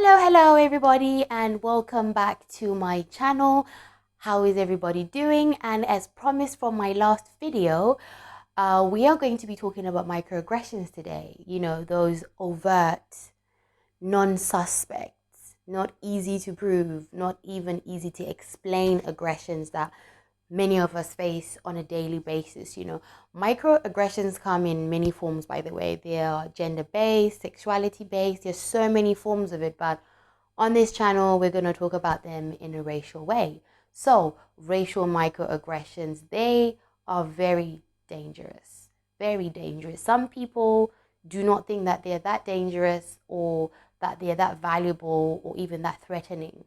Hello everybody, and welcome back to my channel. How is everybody doing? And as promised from my last video, we are going to be talking about microaggressions today. Those overt, non-suspects, not easy to prove, not even easy to explain aggressions that many of us face on a daily basis. Microaggressions come in many forms, by the way. They are gender-based, sexuality-based. There's so many forms of it, but on this channel, we're going to talk about them in a racial way. So, racial microaggressions, they are very dangerous. Very dangerous. Some people do not think that they're that dangerous or that they're that valuable or even that threatening.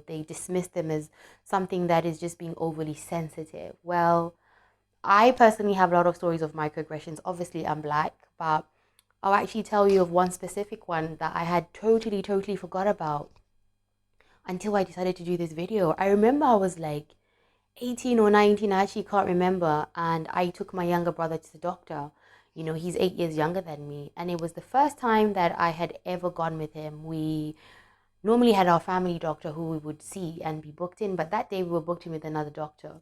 They dismiss them as something that is just being overly sensitive. Well, I personally have a lot of stories of microaggressions. Obviously, I'm black, but I'll actually tell you of one specific one that I had totally forgot about until I decided to do this video. I remember I was like 18 or 19, I actually can't remember, and I took my younger brother to the doctor. He's 8 years younger than me, and it was the first time that I had ever gone with him. We normally had our family doctor who we would see and be booked in, but that day we were booked in with another doctor.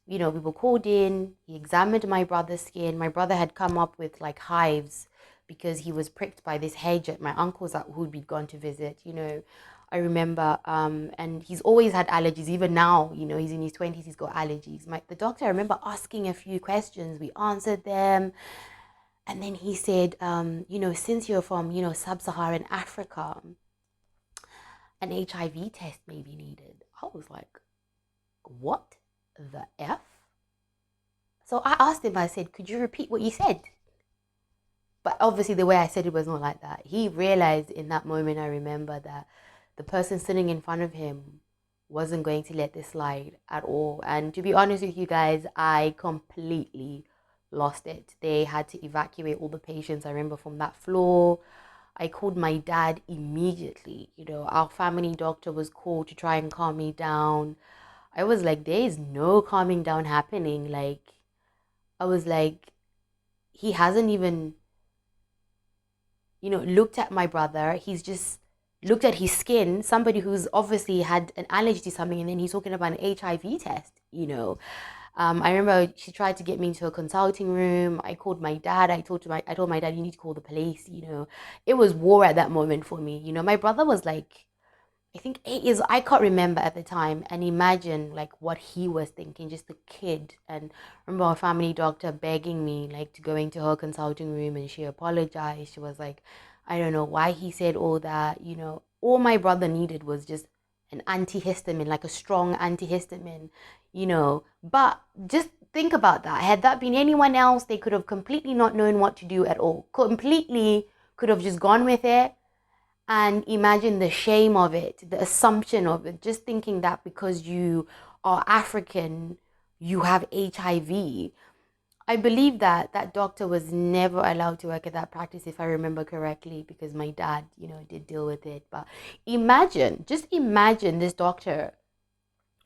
We were called in, he examined my brother's skin. My brother had come up with like hives because he was pricked by this hedge at my uncle's who'd been gone to visit. I remember, and he's always had allergies. Even now, he's in his 20s, he's got allergies. The doctor, I remember asking a few questions. We answered them. And then he said, since you're from, sub-Saharan Africa, an HIV test may be needed. I was like, what the F? So I asked him, I said, could you repeat what you said? But obviously the way I said it was not like that. He realized in that moment, I remember, that the person sitting in front of him wasn't going to let this slide at all. And to be honest with you guys, I completely lost it. They had to evacuate all the patients, I remember, from that floor. I called my dad immediately. Our family doctor was called to try and calm me down. I was like, there is no calming down happening. I was like, he hasn't even, looked at my brother. He's just looked at his skin, somebody who's obviously had an allergy to something, and then he's talking about an HIV test. I remember she tried to get me into a consulting room. I called my dad. I told my dad, you need to call the police. It was war at that moment for me. My brother was like, I think 8 years, I can't remember at the time. And imagine like what he was thinking, just a kid. And I remember our family doctor begging me like to go into her consulting room, and she apologized. She was like, I don't know why he said all that. All my brother needed was just an antihistamine, like a strong antihistamine. But just think about that. Had that been anyone else, they could have completely not known what to do at all. Completely could have just gone with it. And imagine the shame of it, the assumption of it, just thinking that because you are African, you have HIV. I believe that that doctor was never allowed to work at that practice, if I remember correctly, because my dad, did deal with it. But just imagine this doctor.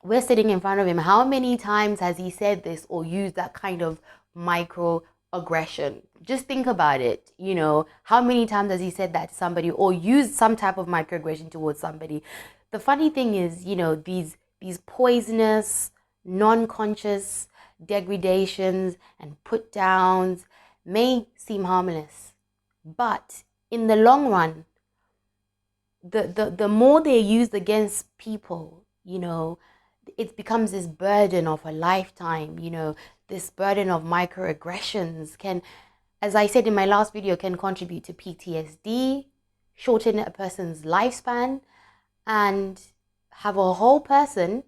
We're sitting in front of him. How many times has he said this or used that kind of microaggression? Just think about it. How many times has he said that to somebody or used some type of microaggression towards somebody? The funny thing is, these poisonous, non-conscious degradations and put downs may seem harmless, but in the long run, the more they're used against people, it becomes this burden of a lifetime. This burden of microaggressions can, as I said in my last video, can contribute to PTSD, shorten a person's lifespan, and have a whole person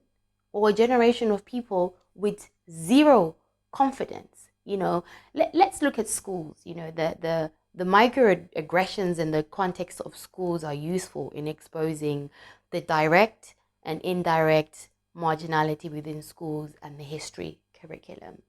or a generation of people with zero confidence. Let's look at schools. The microaggressions in the context of schools are useful in exposing the direct and indirect marginality within schools and the history curriculum.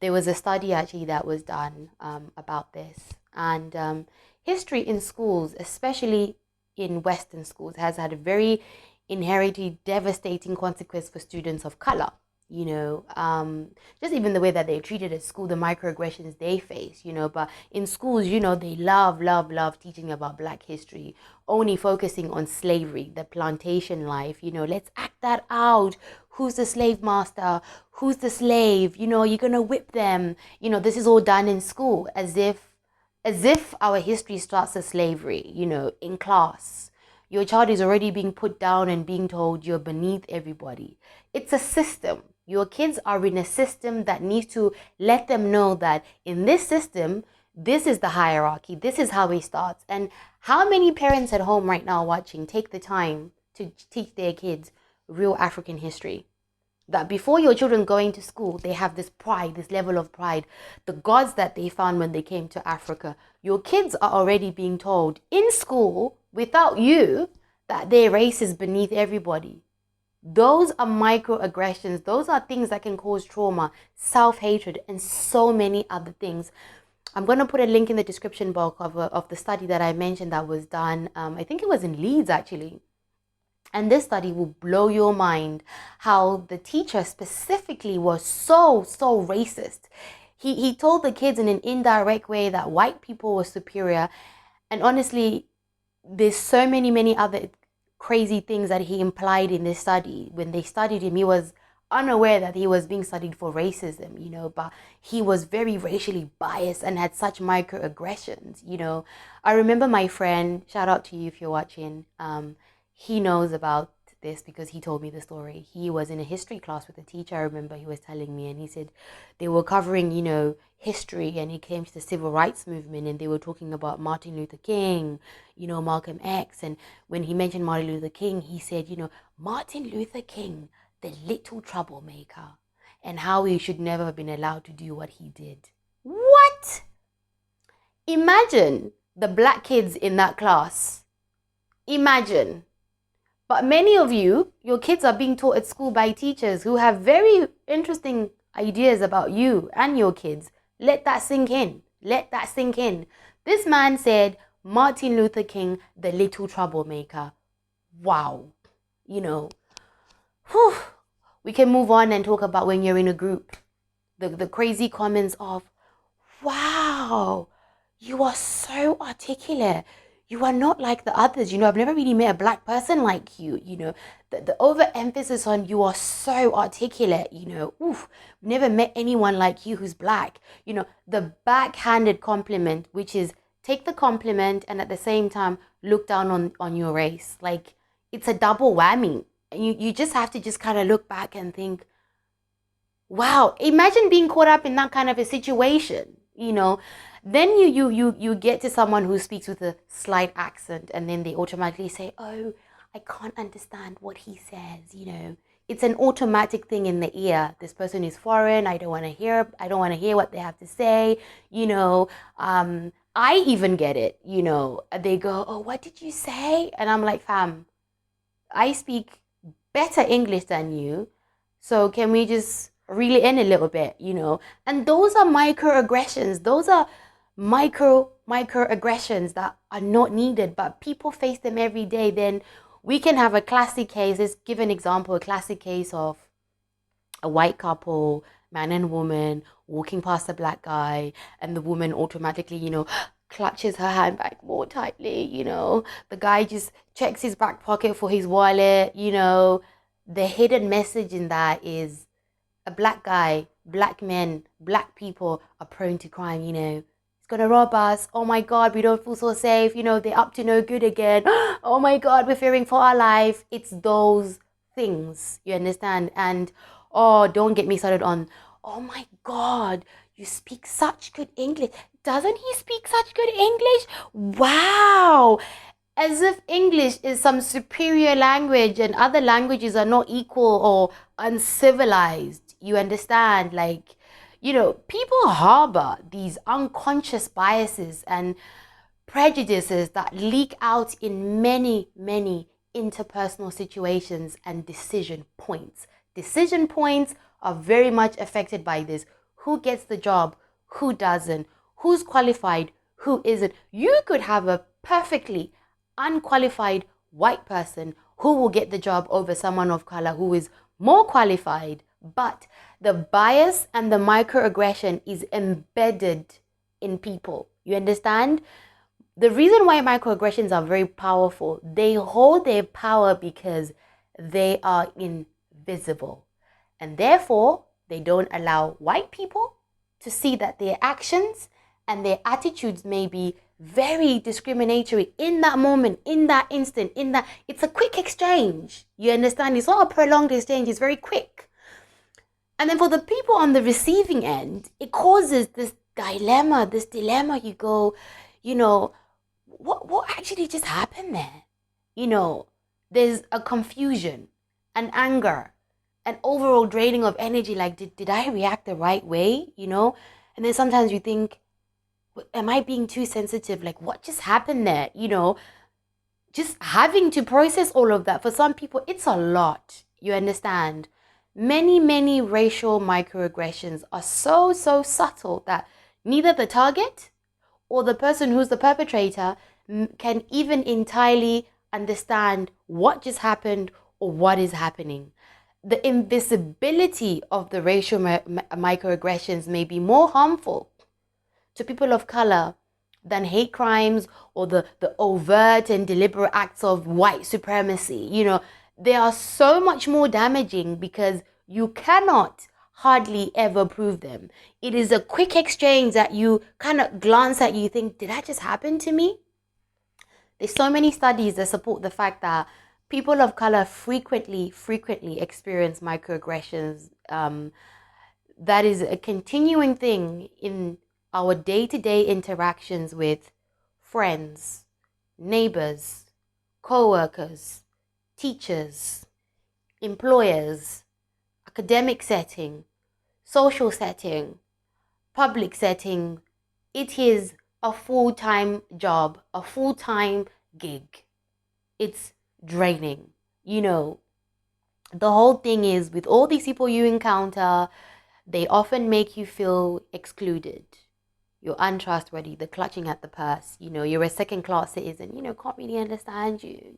There was a study actually that was done about this, and history in schools, especially in Western schools, has had a very inherently devastating consequence for students of color. Just even the way that they're treated at school, the microaggressions they face, but in schools, they love teaching about Black history, only focusing on slavery, the plantation life, let's act that out. Who's the slave master? Who's the slave? You're gonna whip them. This is all done in school as if our history starts as slavery, in class. Your child is already being put down and being told you're beneath everybody. It's a system. Your kids are in a system that needs to let them know that in this system, this is the hierarchy. This is how it starts. And how many parents at home right now watching take the time to teach their kids real African history? That before your children going to school, they have this pride, this level of pride, the gods that they found when they came to Africa. Your kids are already being told in school, without you, that their race is beneath everybody. Those are microaggressions. Those are things that can cause trauma, self-hatred, and so many other things. I'm going to put a link in the description box of the study that I mentioned that was done. I think it was in Leeds, actually. And this study will blow your mind, how the teacher specifically was so racist. He told the kids in an indirect way that white people were superior. And honestly, there's so many other crazy things that he implied in this study. When they studied him, he was unaware that he was being studied for racism, but he was very racially biased and had such microaggressions. I remember my friend, shout out to you if you're watching, he knows about this because he told me the story. He was in a history class with a teacher, I remember he was telling me, and he said they were covering, history, and it came to the civil rights movement, and they were talking about Martin Luther King, Malcolm X, and when he mentioned Martin Luther King, he said, Martin Luther King, the little troublemaker, and how he should never have been allowed to do what he did. What? Imagine the Black kids in that class. Imagine. But many of you, your kids are being taught at school by teachers who have very interesting ideas about you and your kids. Let that sink in. Let that sink in. This man said, Martin Luther King, the little troublemaker. Wow. We can move on and talk about when you're in a group. The crazy comments of, wow, you are so articulate. You are not like the others. I've never really met a Black person like you. The overemphasis on you are so articulate. Never met anyone like you who's Black. The backhanded compliment, which is take the compliment and at the same time look down on your race. Like, it's a double whammy. You just have to just kind of look back and think, wow, imagine being caught up in that kind of a situation, Then you get to someone who speaks with a slight accent, and then they automatically say, oh, I can't understand what he says, It's an automatic thing in the ear. This person is foreign. I don't want to hear what they have to say, I even get it, They go, oh, what did you say? And I'm like, fam, I speak better English than you. So can we just reel it in a little bit, And those are microaggressions. Those are microaggressions that are not needed, but people face them every day. Then we can have a classic case. Let's give an example, a classic case of a white couple, man and woman, walking past a Black guy, and the woman automatically, clutches her handbag more tightly, The guy just checks his back pocket for his wallet, The hidden message in that is a Black guy, Black men, Black people are prone to crime, He's gonna rob us. Oh my God, we don't feel so safe. They're up to no good again. Oh my God, we're fearing for our life. It's those things, you understand? And oh, don't get me started on, oh my God, you speak such good English. Doesn't he speak such good English? Wow. As if English is some superior language and other languages are not equal or uncivilized. You understand? Like, people harbor these unconscious biases and prejudices that leak out in many interpersonal situations and decision points. Decision points are very much affected by this. Who gets the job? Who doesn't? Who's qualified? Who isn't? You could have a perfectly unqualified white person who will get the job over someone of color who is more qualified But the bias and the microaggression is embedded in people. You understand? The reason why microaggressions are very powerful, they hold their power because they are invisible. And therefore, they don't allow white people to see that their actions and their attitudes may be very discriminatory in that moment, in that instant, it's a quick exchange. You understand? It's not a prolonged exchange, it's very quick. And then for the people on the receiving end, it causes this dilemma. You go, what actually just happened there? There's a confusion, an anger, an overall draining of energy. Like, did I react the right way? And then sometimes you think, am I being too sensitive? Like, what just happened there? Just having to process all of that. For some people, it's a lot. You understand? Many, many racial microaggressions are so subtle that neither the target or the person who's the perpetrator can even entirely understand what just happened or what is happening. The invisibility of the racial microaggressions may be more harmful to people of color than hate crimes or the overt and deliberate acts of white supremacy. They are so much more damaging because you cannot hardly ever prove them. It is a quick exchange that you kind of glance at, you think, did that just happen to me? There's so many studies that support the fact that people of color frequently experience microaggressions. That is a continuing thing in our day-to-day interactions with friends, neighbors, co-workers, teachers, employers, academic setting, social setting, public setting. It is a full-time job, a full-time gig. It's draining. The whole thing is, with all these people you encounter, they often make you feel excluded. You're untrustworthy, the clutching at the purse, you're a second-class citizen, can't really understand you,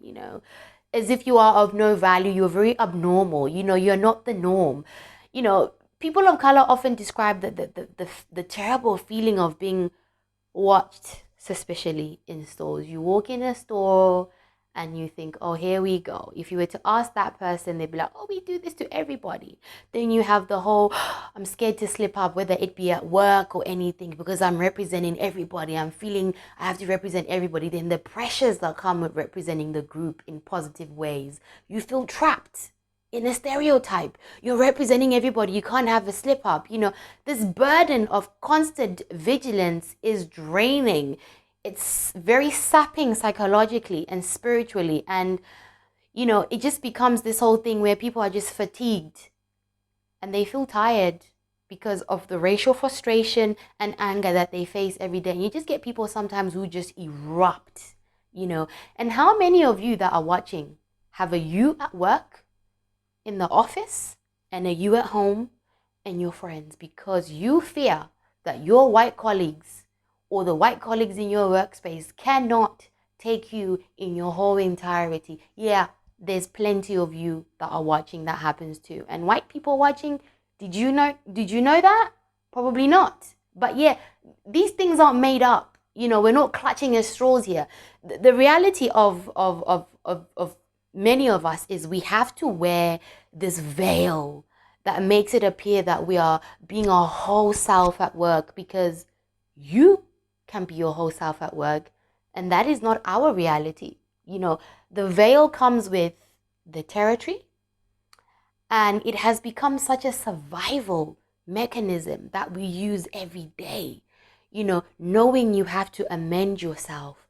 as if you are of no value, you're very abnormal, you're not the norm. People of color often describe the terrible feeling of being watched suspiciously in stores. You walk in a store and you think, oh, here we go. If you were to ask that person, they'd be like, oh, we do this to everybody. Then you have the whole, I'm scared to slip up, whether it be at work or anything, because I'm representing everybody. I'm feeling I have to represent everybody. Then the pressures that come with representing the group in positive ways. You feel trapped in a stereotype. You're representing everybody. You can't have a slip up. This burden of constant vigilance is draining. It's very sapping psychologically and spiritually. And, it just becomes this whole thing where people are just fatigued and they feel tired because of the racial frustration and anger that they face every day. And you just get people sometimes who just erupt, And how many of you that are watching have a you at work, in the office, and a you at home and your friends, because you fear that your white colleagues or the white colleagues in your workspace cannot take you in your whole entirety? Yeah, there's plenty of you that are watching that happens too. And white people watching, did you know that? Probably not. But yeah, these things aren't made up. We're not clutching at straws here. The reality of many of us is we have to wear this veil that makes it appear that we are being our whole self at work, because you can be your whole self at work, and that is not our reality. The veil comes with the territory, and it has become such a survival mechanism that we use every day. Knowing you have to amend yourself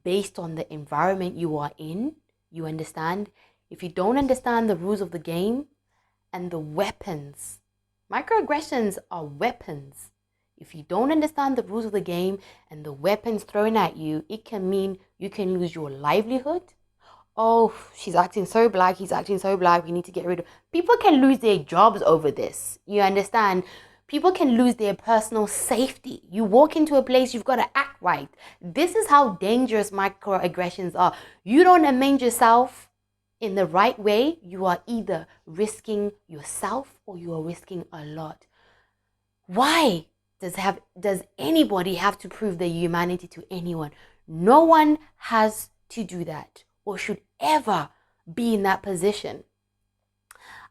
based on the environment you are in. You understand? If you don't understand the rules of the game and the weapons, microaggressions are weapons. If you don't understand the rules of the game and the weapons thrown at you, it can mean you can lose your livelihood. Oh, she's acting so black, he's acting so black, we need to get rid of. People can lose their jobs over this. You understand? People can lose their personal safety. You walk into a place, you've got to act right. This is how dangerous microaggressions are. You don't amend yourself in the right way, you are either risking yourself or you are risking a lot. Why does anybody have to prove their humanity to anyone? No one has to do that or should ever be in that position.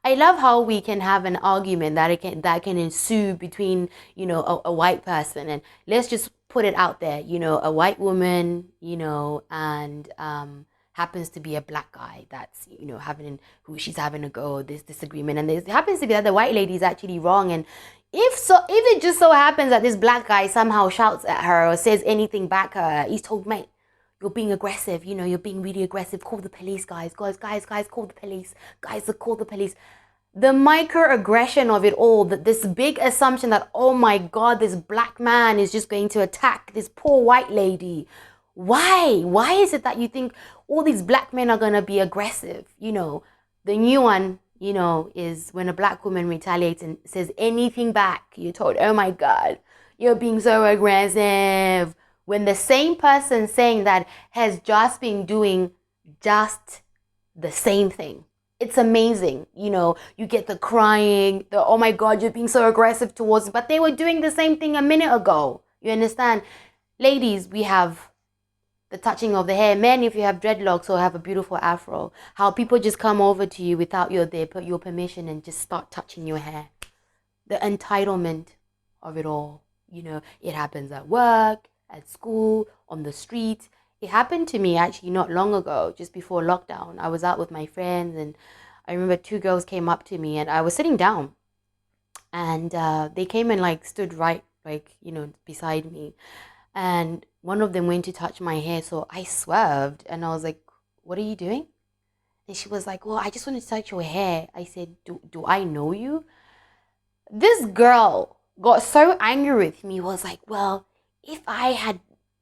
I love how we can have an argument that can ensue between, a white person, and let's just put it out there, a white woman, and happens to be a black guy that's, she's having a go, this disagreement, and it happens to be that the white lady is actually wrong. And if it just so happens that this black guy somehow shouts at her or says anything back at her, he's told, mate, you're being aggressive, you're being really aggressive. Call the police, guys, call the police. Guys, call the police. The microaggression of it all, that this big assumption that, oh my God, this black man is just going to attack this poor white lady. Why? Why is it that you think all these black men are going to be aggressive? The new one, is when a black woman retaliates and says anything back, you're told, oh my God, you're being so aggressive. When the same person saying that has just been doing just the same thing. It's amazing. You get the crying, the, oh my God, you're being so aggressive towards, but they were doing the same thing a minute ago. You understand? Ladies, we have the touching of the hair. Men, if you have dreadlocks or have a beautiful afro, how people just come over to you without your permission and just start touching your hair. The entitlement of it all. It happens at work, at school, on the street. It happened to me actually not long ago, just before lockdown. I was out with my friends, and I remember two girls came up to me, and I was sitting down, and they came and stood right beside me, and one of them went to touch my hair, so I swerved, and I was like, what are you doing? And she was like, well, I just wanted to touch your hair. I said, do I know you? This girl got so angry with me, was like, well, if I had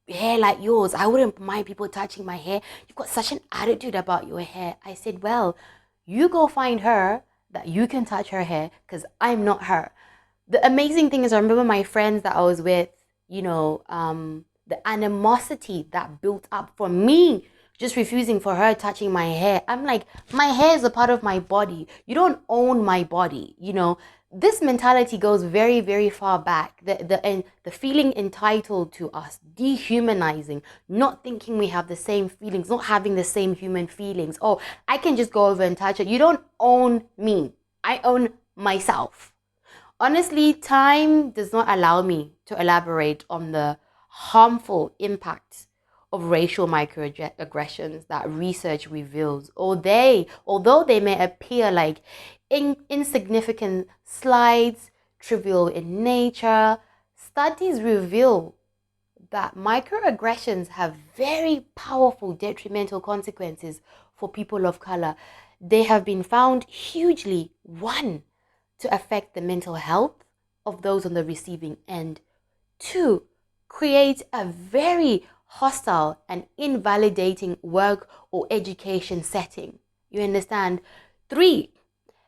hair like yours, I wouldn't mind people touching my hair. You've got such an attitude about your hair. I said, well, you go find her that you can touch her hair, because I'm not her. The amazing thing is, I remember my friends that I was with, the animosity that built up for me just refusing for her touching my hair. I'm like, my hair is a part of my body. You don't own my body. This mentality goes very, very far back. The feeling entitled to us, dehumanizing, not thinking we have the same feelings, not having the same human feelings. Oh, I can just go over and touch it. You don't own me. I own myself. Honestly, time does not allow me to elaborate on the harmful impact of racial microaggressions that research reveals. Although they may appear like insignificant slides, trivial in nature, studies reveal that microaggressions have very powerful detrimental consequences for people of color. They have been found hugely, one, to affect the mental health of those on the receiving end, two, create a very hostile and invalidating work or education setting. You understand? Three,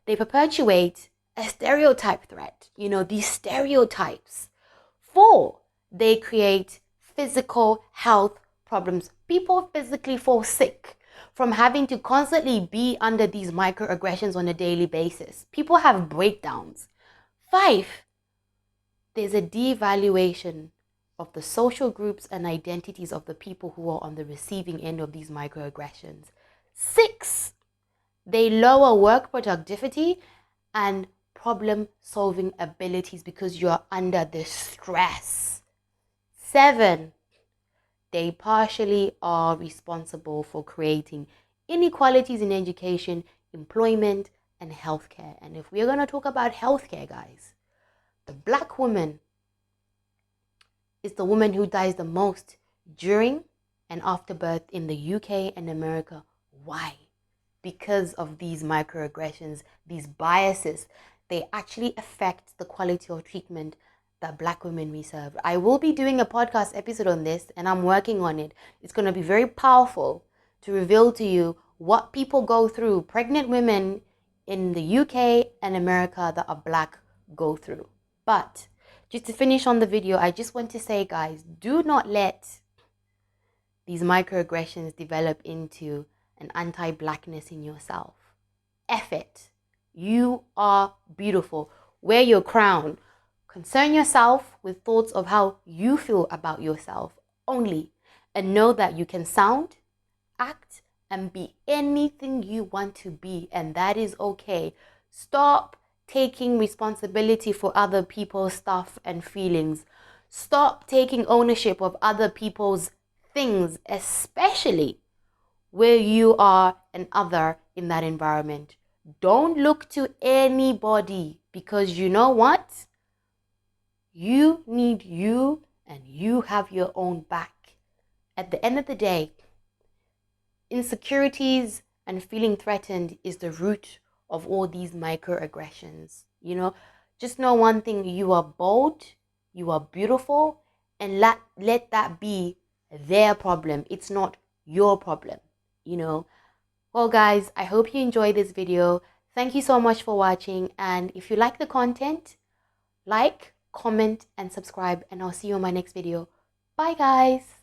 they perpetuate a stereotype threat. These stereotypes. Four, they create physical health problems. People physically fall sick from having to constantly be under these microaggressions on a daily basis. People have breakdowns. Five, there's a devaluation of the social groups and identities of the people who are on the receiving end of these microaggressions. Six, they lower work productivity and problem-solving abilities because you're under the stress. Seven, they partially are responsible for creating inequalities in education, employment, and healthcare. And if we're going to talk about healthcare, guys, the black woman is the woman who dies the most during and after birth in the UK and America. Why? Because of these microaggressions, these biases. They actually affect the quality of treatment that black women receive. I will be doing a podcast episode on this, and I'm working on it. It's going to be very powerful to reveal to you what people go through, pregnant women in the UK and America that are black go through. But just to finish on the video, I just want to say, guys, do not let these microaggressions develop into and anti-blackness in yourself. F it. You are beautiful. Wear your crown. Concern yourself with thoughts of how you feel about yourself only, and know that you can sound, act, and be anything you want to be, and that is okay. Stop taking responsibility for other people's stuff and feelings. Stop taking ownership of other people's things, especially where you are an other in that environment. Don't look to anybody, because you know what? You need you, and you have your own back. At the end of the day, insecurities and feeling threatened is the root of all these microaggressions. Just know one thing: you are bold, you are beautiful, and let that be their problem. It's not your problem. Well, guys, I hope you enjoyed this video. Thank you so much for watching, and if you like the content, like, comment, and subscribe, and I'll see you on my next video. Bye, guys.